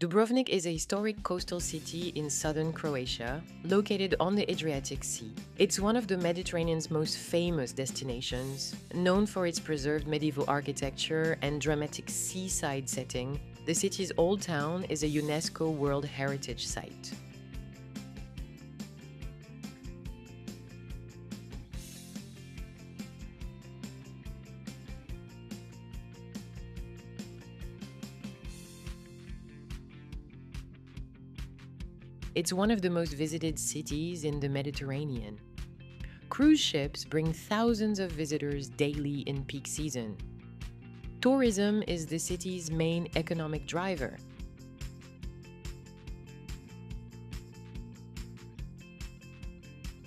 Dubrovnik is a historic coastal city in southern Croatia, located on the Adriatic Sea. It's one of the Mediterranean's most famous destinations. Known for its preserved medieval architecture and dramatic seaside setting, the city's old town is a UNESCO World Heritage Site. It's one of the most visited cities in the Mediterranean. Cruise ships bring thousands of visitors daily in peak season. Tourism is the city's main economic driver.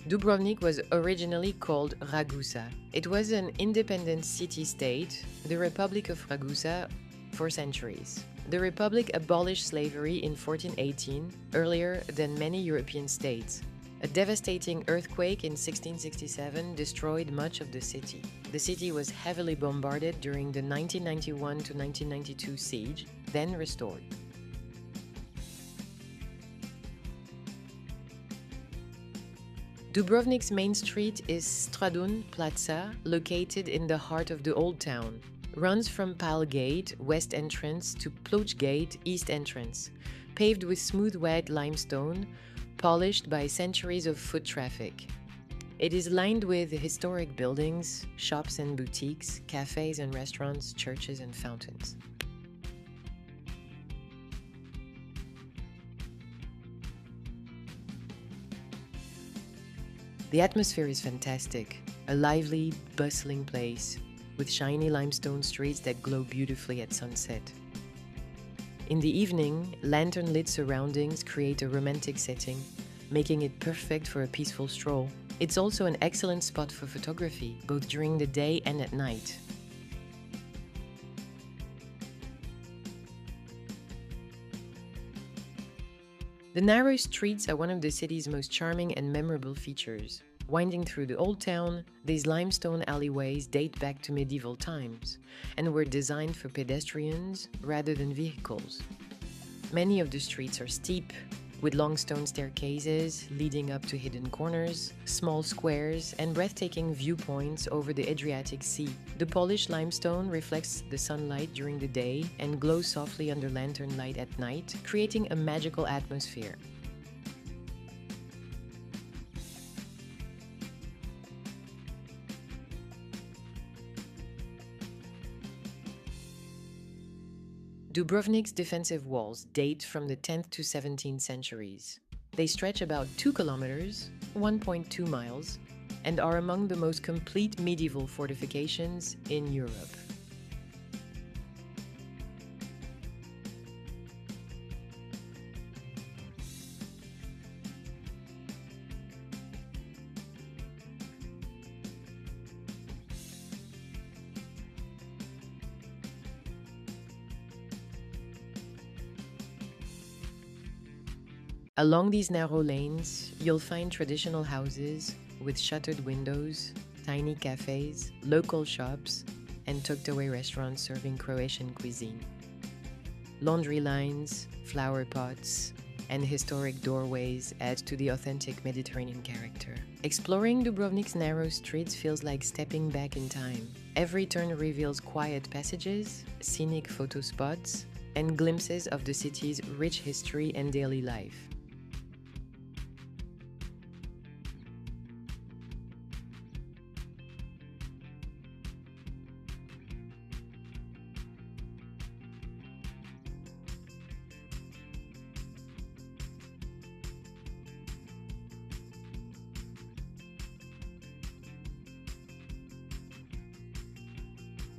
Dubrovnik was originally called Ragusa. It was an independent city-state, the Republic of Ragusa, for centuries. The Republic abolished slavery in 1418, earlier than many European states. A devastating earthquake in 1667 destroyed much of the city. The city was heavily bombarded during the 1991 to 1992 siege, then restored. Dubrovnik's main street is Stradun Plaza, located in the heart of the Old Town. Runs from Pile Gate, west entrance, to Ploch Gate, east entrance, paved with smooth white limestone, polished by centuries of foot traffic. It is lined with historic buildings, shops and boutiques, cafes and restaurants, churches and fountains. The atmosphere is fantastic, a lively, bustling place, with shiny limestone streets that glow beautifully at sunset. In the evening, lantern-lit surroundings create a romantic setting, making it perfect for a peaceful stroll. It's also an excellent spot for photography, both during the day and at night. The narrow streets are one of the city's most charming and memorable features. Winding through the old town, these limestone alleyways date back to medieval times and were designed for pedestrians rather than vehicles. Many of the streets are steep, with long stone staircases leading up to hidden corners, small squares, and breathtaking viewpoints over the Adriatic Sea. The polished limestone reflects the sunlight during the day and glows softly under lantern light at night, creating a magical atmosphere. Dubrovnik's defensive walls date from the 10th to 17th centuries. They stretch about 2 kilometers, 1.2 miles, and are among the most complete medieval fortifications in Europe. Along these narrow lanes, you'll find traditional houses with shuttered windows, tiny cafes, local shops, and tucked-away restaurants serving Croatian cuisine. Laundry lines, flower pots, and historic doorways add to the authentic Mediterranean character. Exploring Dubrovnik's narrow streets feels like stepping back in time. Every turn reveals quiet passages, scenic photo spots, and glimpses of the city's rich history and daily life.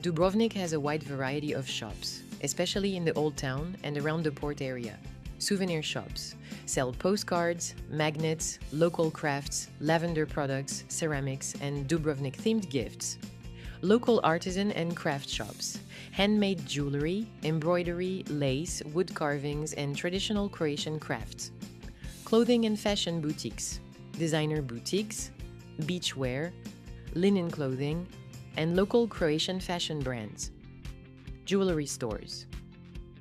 Dubrovnik has a wide variety of shops, especially in the Old Town and around the port area. Souvenir shops sell postcards, magnets, local crafts, lavender products, ceramics, and Dubrovnik-themed gifts. Local artisan and craft shops, handmade jewelry, embroidery, lace, wood carvings, and traditional Croatian crafts. Clothing and fashion boutiques, designer boutiques, beachwear, linen clothing, and local Croatian fashion brands. Jewelry stores.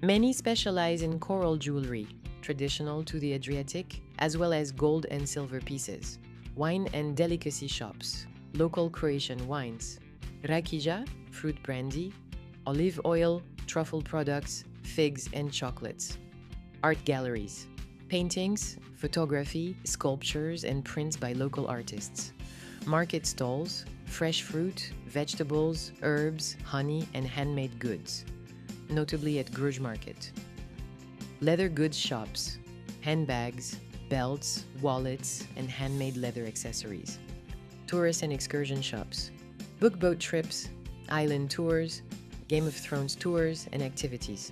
Many specialize in coral jewelry, traditional to the Adriatic, as well as gold and silver pieces. Wine and delicacy shops, local Croatian wines. Rakija, fruit brandy. Olive oil, truffle products, figs and chocolates. Art galleries, paintings, photography, sculptures and prints by local artists. Market stalls, fresh fruit, vegetables, herbs, honey and handmade goods, notably at Gruj Market. Leather goods shops, handbags, belts, wallets, and handmade leather accessories. Tourist and excursion shops, book-boat trips, island tours, Game of Thrones tours, and activities.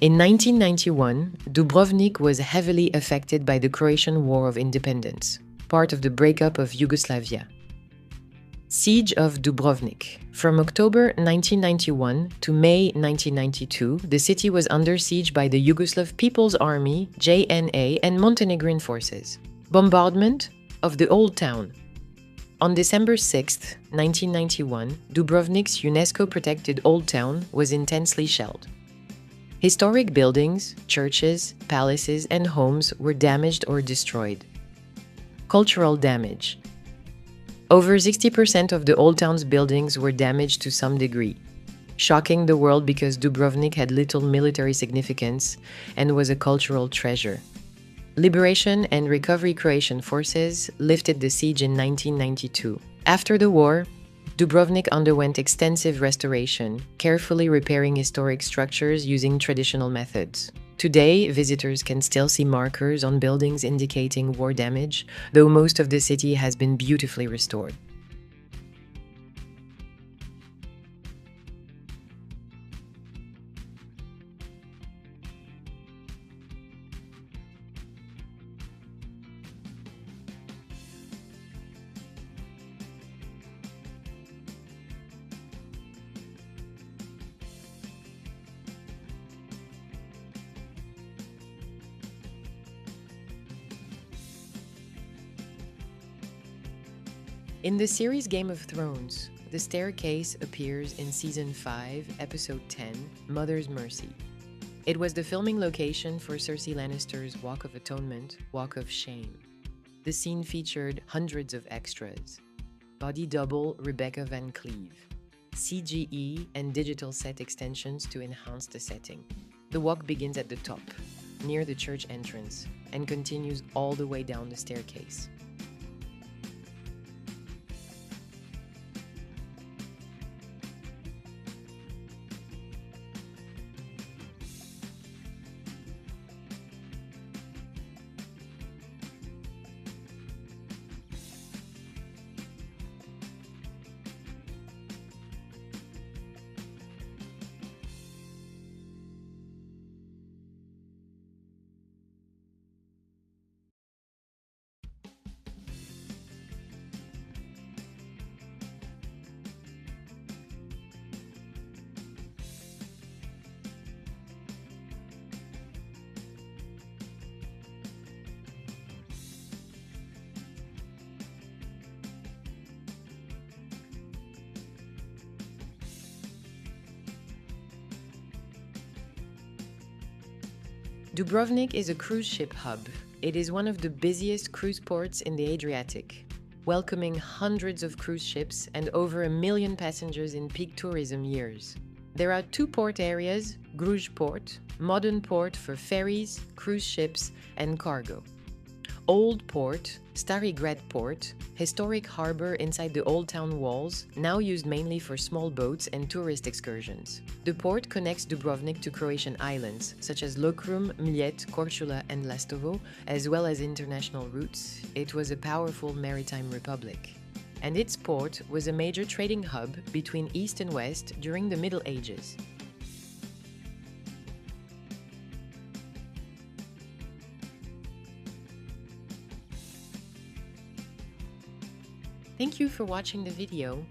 In 1991, Dubrovnik was heavily affected by the Croatian War of Independence, part of the breakup of Yugoslavia. Siege of Dubrovnik. From October 1991 to May 1992, the city was under siege by the Yugoslav People's Army, JNA, and Montenegrin forces. Bombardment of the Old Town. On December 6, 1991, Dubrovnik's UNESCO-protected Old Town was intensely shelled. Historic buildings, churches, palaces, and homes were damaged or destroyed. Cultural damage. Over 60% of the Old Town's buildings were damaged to some degree, shocking the world because Dubrovnik had little military significance and was a cultural treasure. Liberation and Recovery Croatian forces lifted the siege in 1992. After the war, Dubrovnik underwent extensive restoration, carefully repairing historic structures using traditional methods. Today, visitors can still see markers on buildings indicating war damage, though most of the city has been beautifully restored. In the series Game of Thrones, the staircase appears in Season 5, Episode 10, Mother's Mercy. It was the filming location for Cersei Lannister's Walk of Atonement, Walk of Shame. The scene featured hundreds of extras. Body double Rebecca Van Cleve, CGE and digital set extensions to enhance the setting. The walk begins at the top, near the church entrance, and continues all the way down the staircase. Dubrovnik is a cruise ship hub. It is one of the busiest cruise ports in the Adriatic, welcoming hundreds of cruise ships and over 1 million passengers in peak tourism years. There are 2 port areas: Gruž Port, modern port for ferries, cruise ships, and cargo. Old Port, Stari Grad Port, historic harbor inside the old town walls, now used mainly for small boats and tourist excursions. The port connects Dubrovnik to Croatian islands, such as Lokrum, Mljet, Korčula, and Lastovo, as well as international routes. It was a powerful maritime republic. And its port was a major trading hub between East and West during the Middle Ages. Thank you for watching the video.